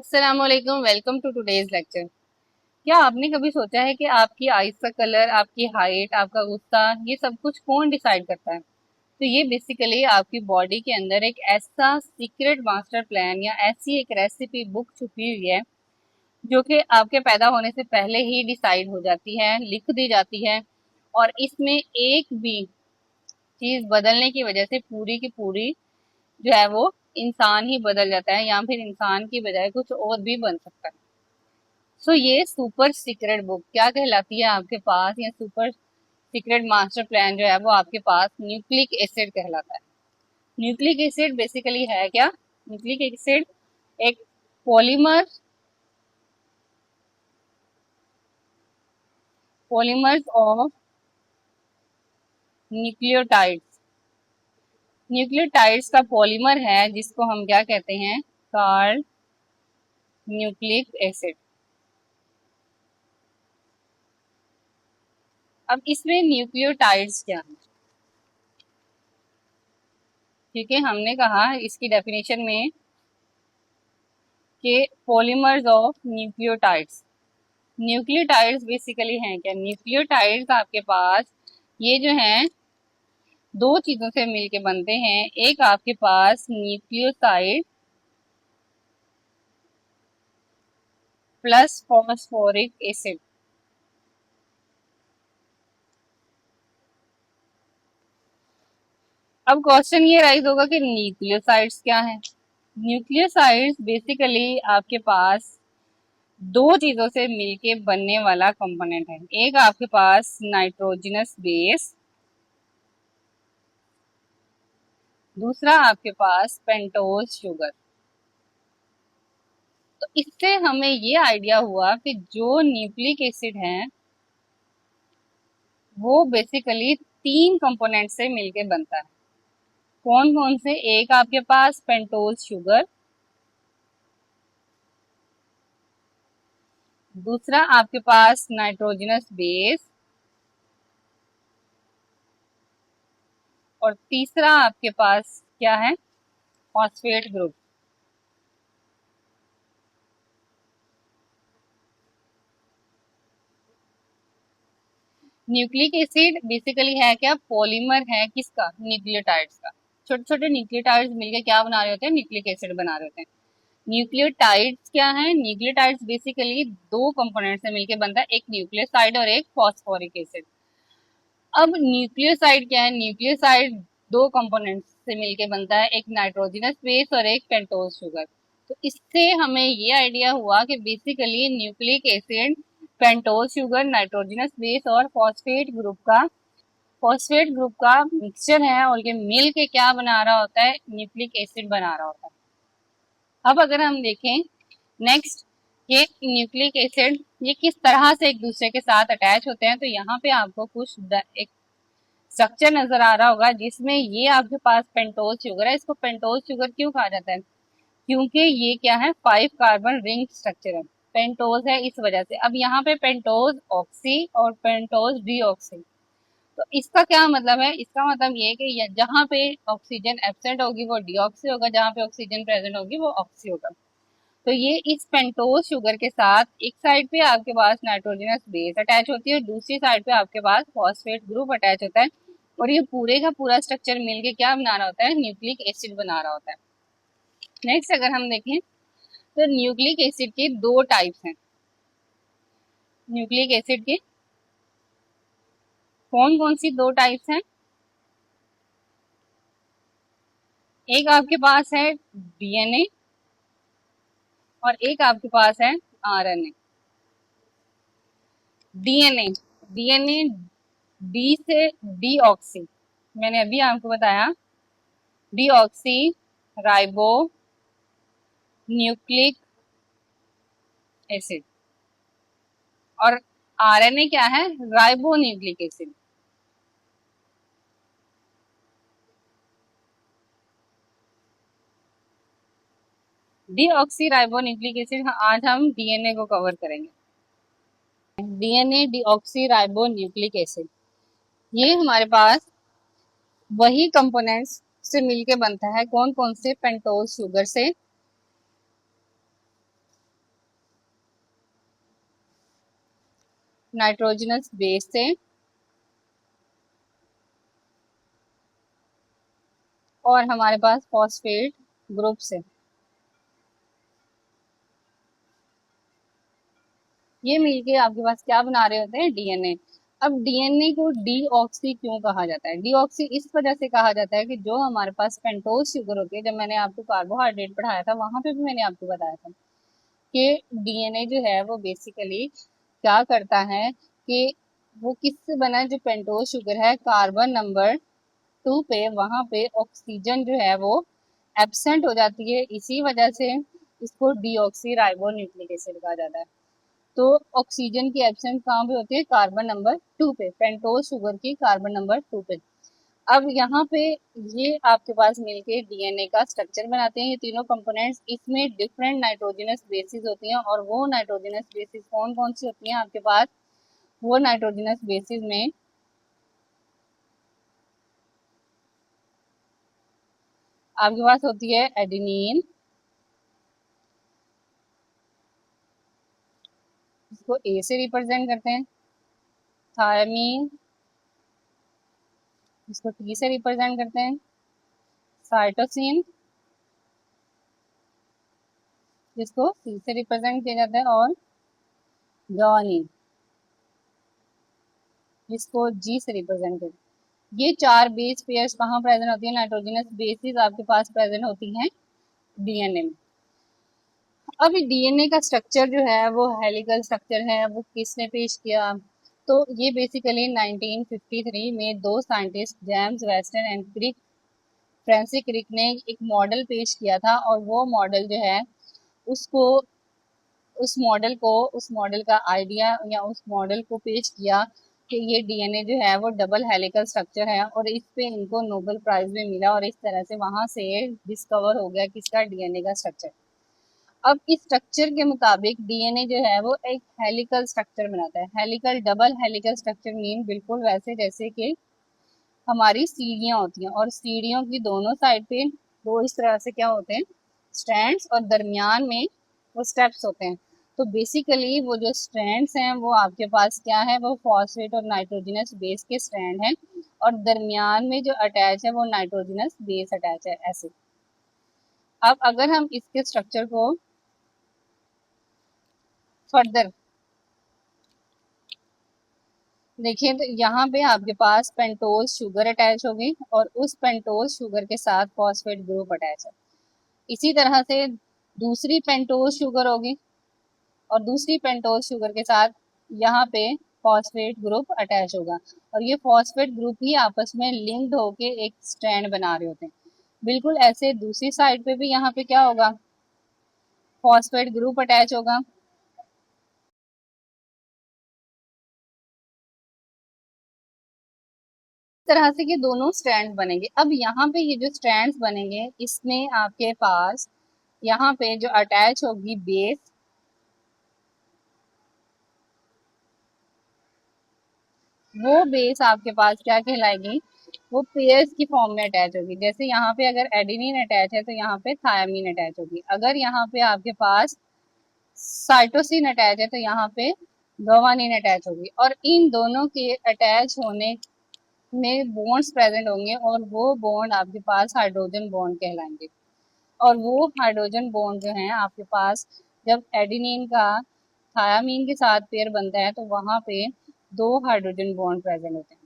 अस्सलाम वालेकुम, welcome to today's lecture. क्या आपने कभी सोचा है कि आपकी आईज का कलर, आपकी हाइट, आपका गुस्सा, ये सब कुछ कौन डिसाइड करता है? तो ये बेसिकली आपकी बॉडी के अंदर एक ऐसा सीक्रेट मास्टर प्लान या ऐसी एक रेसिपी बुक छुपी हुई है जो कि आपके पैदा होने से पहले ही डिसाइड हो जाती है, लिख दी जाती है। और इसमें एक भी चीज बदलने की वजह से पूरी की पूरी जो है वो इंसान ही बदल जाता है, या फिर इंसान की बजाय कुछ और भी बन सकता है। सो ये सुपर सीक्रेट बुक क्या कहलाती है आपके पास, या सुपर सीक्रेट मास्टर प्लान जो है वो आपके पास न्यूक्लिक एसिड कहलाता है। न्यूक्लिक एसिड बेसिकली है क्या? न्यूक्लिक एसिड एक polymer polymers of nucleotides. Nucleotides का पॉलीमर है जिसको हम क्या कहते हैं? Called nucleic acid. अब इसमें न्यूक्लियोटाइड्स क्या है? ठीक है, हमने कहा इसकी डेफिनेशन में कि polymers of nucleotides. Nucleotides basically हैं क्या? न्यूक्लियोटाइड्स आपके पास ये जो हैं दो चीजों से मिलके बनते हैं। एक आपके पास न्यूक्लियोसाइड प्लस फॉस्फोरिक एसिड। अब क्वेश्चन ये राइज होगा कि न्यूक्लियोसाइड्स क्या है? न्यूक्लियोसाइड्स बेसिकली आपके पास दो चीजों से मिलके बनने वाला कंपोनेंट है। एक आपके पास नाइट्रोजनस बेस, दूसरा आपके पास पेंटोज शुगर। तो इससे हमें ये आइडिया हुआ कि जो न्यूक्लिक एसिड है वो बेसिकली तीन कंपोनेंट से मिलके बनता है। कौन कौन से? एक आपके पास पेंटोज शुगर, दूसरा आपके पास नाइट्रोजनस बेस, और तीसरा आपके पास क्या है? Phosphate group. Nucleic acid basically है क्या? पॉलीमर है किसका? न्यूक्लियोटाइड्स का। छोटे छोटे न्यूक्लियोटाइड्स मिलके क्या बना रहे होते हैं? न्यूक्लिक एसिड बना रहे होते हैं। न्यूक्लियोटाइड्स क्या है? न्यूक्लियोटाइड्स बेसिकली दो कंपोनेंट से मिलके बनता है, एक न्यूक्लियोसाइड और एक फॉस्फोरिक एसिड। अब न्यूक्लियोसाइड क्या है? न्यूक्लियोसाइड दो कंपोनेंट्स से मिलके बनता है, एक नाइट्रोजनस बेस और एक पेंटोज शुगर। तो इससे हमें ये आइडिया हुआ कि basically nucleic acid pentose sugar, nitrogenous base और फॉस्फेट ग्रुप का मिक्सचर है, और ये मिल के क्या बना रहा होता है? न्यूक्लिक एसिड बना रहा होता है। अब अगर हम देखें नेक्स्ट, ये न्यूक्लिक एसिड ये किस तरह से एक दूसरे के साथ अटैच होते हैं, तो यहाँ पे आपको कुछ एक स्ट्रक्चर नजर आ रहा होगा जिसमें ये आपके पास पेंटोज शुगर है। इसको पेंटोज शुगर क्यों कहा जाता है? क्योंकि ये क्या है? 5 कार्बन रिंग स्ट्रक्चर है, पेंटोज है इस वजह से। अब यहाँ पे पेंटोज ऑक्सी और पेंटोज डीऑक्सी। तो इसका क्या मतलब है? इसका मतलब ये है कि जहाँ पे ऑक्सीजन एब्सेंट होगी वो डीऑक्सी होगा, जहाँ पे ऑक्सीजन प्रेजेंट होगी वो ऑक्सी होगा। तो ये इस पेंटोज शुगर के साथ एक साइड पे आपके पास नाइट्रोजनस बेस अटैच होती है और दूसरी साइड पे आपके पास फॉस्फेट ग्रुप अटैच होता है, और ये पूरे का पूरा स्ट्रक्चर मिलके क्या बना रहा होता है? न्यूक्लिक एसिड बना रहा होता है। नेक्स्ट अगर हम देखें तो न्यूक्लिक एसिड के दो टाइप्स हैं। न्यूक्लिक एसिड के कौन कौन सी दो टाइप्स हैं? एक आपके पास है डीएनए और एक आपके पास है आरएनए। डीएनए डीएनए डी से डीऑक्सी, मैंने अभी आपको बताया, डीऑक्सी राइबो न्यूक्लिक एसिड। और आरएनए क्या है? Ribo nucleic acid. Deoxy ribo nucleic acid, आज हम डीएनए को कवर करेंगे। DNA deoxy ribo nucleic acid ये हमारे पास वही कंपोनेंट्स से मिलके बनता है। कौन कौन से? पेंटोज शुगर से, नाइट्रोजनस बेस से और हमारे पास फॉस्फेट ग्रुप से। ये मिलके आपके पास क्या बना रहे होते हैं, डीएनए। अब डीएनए को डीऑक्सी क्यों कहा जाता है? डीऑक्सी इस वजह से कहा जाता है कि जो हमारे पास पेंटोज शुगर होती है, जब मैंने आपको कार्बोहाइड्रेट पढ़ाया था वहां पे भी मैंने आपको बताया था कि डीएनए जो है वो बेसिकली क्या करता है कि वो किससे बना है, जो पेंटोज शुगर है कार्बन नंबर 2 पे वहां पे ऑक्सीजन जो है वो एब्सेंट हो जाती है, इसी वजह से इसको डीऑक्सी राइबो न्यूक्लिक एसिड कहा जाता है। तो ऑक्सीजन की एब्सेंस कहाँ पे होती है, कार्बन नंबर 2 पे, पेंटोज शुगर की कार्बन नंबर 2 पे। अब यहाँ पे ये आपके पास मिलके डीएनए का स्ट्रक्चर बनाते हैं, ये तीनों कंपोनेंट्स। इसमें डिफरेंट नाइट्रोजनस बेसिस होती हैं, और वो नाइट्रोजनस बेसिस कौन कौन सी होती हैं आपके पास? वो नाइट्रोजनस बेसिस में आपके पास होती है एडेनिन, इसको ए से रिप्रेजेंट करते हैं, थायमीन, इसको टी से रिप्रेजेंट करते हैं, साइटोसिन, जिसको सी से रिप्रेजेंट किया जाता है, और ग्वानिन, जिसको जी से रिप्रेजेंट करते हैं। ये चार बेस पेयर्स कहाँ प्रेजेंट होती है? नाइट्रोजनस बेसिस आपके पास प्रेजेंट होती हैं डीएनए में। अब डीएनए का स्ट्रक्चर जो है वो हेलिकल स्ट्रक्चर है, वो किसने पेश किया? तो ये बेसिकली 1953 में दो scientist James Weston and Crick, Francis Crick ने एक मॉडल पेश किया था, और वो मॉडल जो है उसको उस मॉडल का आइडिया या उस मॉडल को पेश किया कि ये डीएनए जो है वो डबल हेलिकल स्ट्रक्चर है, और इस पे इनको नोबेल प्राइज भी मिला, और इस तरह से वहां से डिस्कवर हो गया किसका, डीएनए का स्ट्रक्चर। अब इस स्ट्रक्चर के मुताबिक डीएनए जो है वो एक हेलिकल स्ट्रक्चर बनाता है। Helical, double helical structure mean बिल्कुल वैसे जैसे कि हमारी सीढ़ियां होती हैं, और सीढ़ियों की दोनों साइड पे दो इस तरह से क्या होते हैं, स्ट्रैंड्स, और दरमियान में वो स्टेप्स होते हैं। तो बेसिकली वो जो स्ट्रैंड्स हैं वो आपके पास क्या है, वो फॉस्फेट और नाइट्रोजनस बेस के स्ट्रैंड हैं, और दरमियान में जो अटैच है वो नाइट्रोजनस बेस अटैच है, ऐसे। अब अगर हम इसके स्ट्रक्चर को फर्दर देखिए तो यहाँ पे आपके पास पेंटोज शुगर अटैच होगी, और उस पेंटोज शुगर के साथ फॉस्फेट ग्रुप अटैच है। इसी तरह से दूसरी पेंटोज शुगर होगी, और दूसरी पेंटोज शुगर के साथ यहाँ पे फॉस्फेट ग्रुप अटैच होगा, और ये फॉस्फेट ग्रुप ही आपस में लिंक्ड होके एक स्ट्रैंड बना रहे होते हैं। बिल्कुल ऐसे दूसरी साइड पे भी यहाँ पे क्या होगा, फॉस्फेट ग्रुप अटैच होगा। इस तरह से ये दोनों स्ट्रैंड बनेंगे। अब यहाँ पे ये जो स्ट्रैंड्स बनेंगे, इसमें आपके पास यहाँ पे जो अटैच होगी बेस, वो बेस आपके पास क्या कहलाएगी, वो पेयर्स की फॉर्म में अटैच होगी। जैसे यहाँ पे अगर एडेनिन अटैच है तो यहाँ पे थायमीन अटैच होगी, अगर यहाँ पे आपके पास साइटोसिन अटैच है तो यहाँ पे ग्वानिन अटैच होगी, और इन दोनों के अटैच होने में बॉन्ड्स प्रेजेंट होंगे, और वो बॉन्ड आपके पास हाइड्रोजन बॉन्ड कहलाएंगे। और वो हाइड्रोजन बॉन्ड जो है आपके पास, जब एडेनिन का थायामीन के साथ पेयर बनता है तो वहां पे दो हाइड्रोजन बॉन्ड प्रेजेंट होते हैं।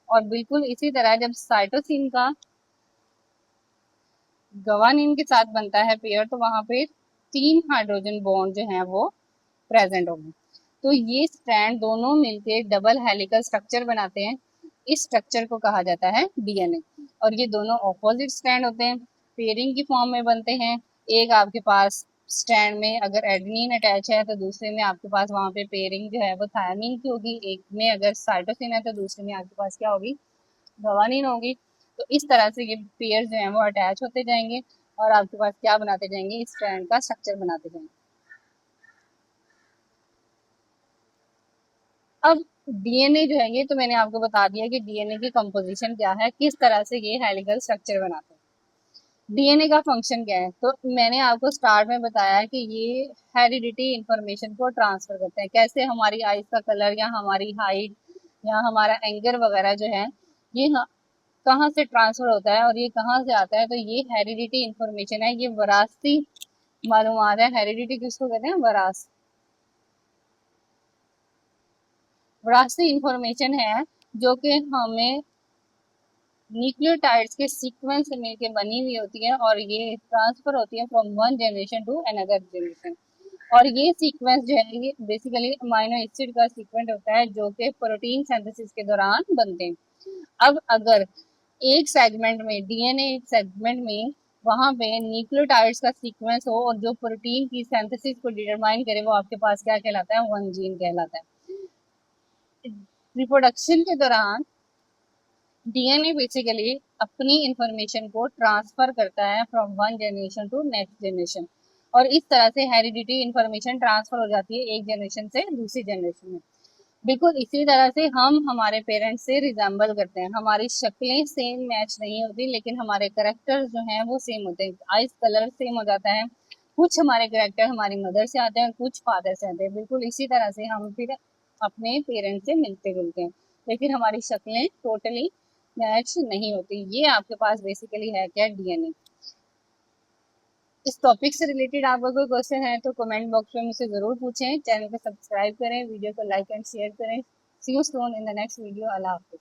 और बिल्कुल इसी तरह जब साइटोसिन का गवानीन के साथ बनता है पेयर, तो वहां पे तीन हाइड्रोजन बॉन्ड जो हैं वो प्रेजेंट होंगे। तो ये स्ट्रैंड दोनों मिलके डबल हेलिकल स्ट्रक्चर बनाते हैं। इस स्ट्रक्चर को कहा जाता है डीएनए, और ये दोनों ऑपोजिट स्ट्रैंड होते हैं, पेयरिंग की फॉर्म में बनते हैं। एक आपके पास स्ट्रैंड में अगर एडेनिन अटैच है तो दूसरे में आपके पास वहां पे पेयरिंग जो है वो थायमीन की होगी, एक में अगर साइटोसिन है तो दूसरे में आपके पास क्या होगी, गवानीन होगी। तो इस तरह से ये पेयर जो है वो अटैच होते जाएंगे, और आपके पास क्या बनाते जाएंगे, इस स्ट्रैंड का स्ट्रक्चर बनाते जाएंगे। अब डीएनए जो है, ये तो मैंने आपको बता दिया कि डीएनए की कंपोजिशन क्या है, किस तरह से ये हेलिकल स्ट्रक्चर बनाते हैं। डीएनए का फंक्शन क्या है, तो मैंने आपको स्टार्ट में बताया कि ये हेरिडिटी इंफॉर्मेशन को ट्रांसफर करते हैं। कैसे? हमारी आईज का कलर या हमारी हाइट या हमारा एंगर वगैरह जो है, ये कहाँ से ट्रांसफर होता है और ये कहाँ से आता है, तो ये हेरिडिटी इंफॉर्मेशन है, ये वरासती मालूमात है। हेरिडिटी किसको कहते हैं? वरासती इंफॉर्मेशन है जो कि हमें न्यूक्लियोटाइड्स के सीक्वेंस से मिलके बनी हुई होती है और ये ट्रांसफर होती है from one generation to another generation. और ये सीक्वेंस जो है ये बेसिकली अमाइनो एसिड का सीक्वेंस होता है जो कि प्रोटीन सिंथेसिस के दौरान बनते हैं। अब अगर एक सेगमेंट में डीएनए, एक सेगमेंट में वहां पे न्यूक्लियोटाइड्स का सीक्वेंस हो और जो प्रोटीन की सिंथेसिस को डिटरमाइन करे, वो आपके पास क्या कहलाता है? वन जीन कहलाता है। रिप्रोडक्शन के दौरान डीएनए बेसिकली अपनी इंफॉर्मेशन को ट्रांसफर करता है from one generation to next generation, और इस तरह से हेरिडिटी इंफॉर्मेशन ट्रांसफर हो जाती है एक जनरेशन से दूसरी जनरेशन में। बिल्कुल इसी तरह से हम हमारे पेरेंट्स से रिजेंबल करते हैं। हमारी शक्लें सेम मैच नहीं होती, लेकिन हमारे करेक्टर्स जो हैं वो सेम होते हैं। आइज कलर सेम हो जाता है, कुछ हमारे करेक्टर हमारी मदर से आते हैं, कुछ फादर से आते हैं। बिल्कुल इसी तरह से हम फिर अपने पेरेंट्स से मिलते जुलते हैं, लेकिन हमारी शक्लें टोटली मैच नहीं होती। ये आपके पास बेसिकली है क्या? डीएनए। इस टॉपिक से रिलेटेड आपका कोई क्वेश्चन है तो कमेंट बॉक्स में मुझसे जरूर पूछें। चैनल को सब्सक्राइब करें, वीडियो को लाइक एंड शेयर करें। See you soon in the next video. अल्लाह हाफिज।